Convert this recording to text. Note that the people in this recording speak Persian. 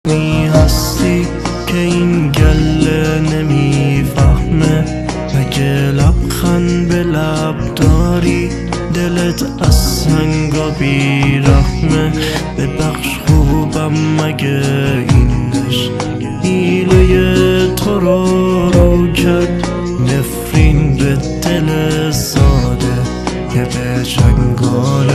می هستی که این گله نمیفهمه. مگه لبخند به لب داری دلت از سنگا بیرحمه؟ ببخش خوبم مگه این عشق حیله تو رو کرد؟ نفرین به دل ساده که به چنگال